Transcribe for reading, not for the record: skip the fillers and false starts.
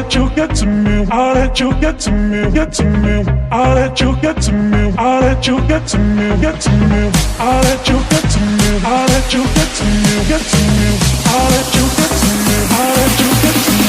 let you get to me. I'll let you get to me, get to me. I'll let you get to me. I'll let you get to me, get to me. I'll let you get to me. I'll let you get to me, get to me. I'll let you get to me. I'll let you get to me.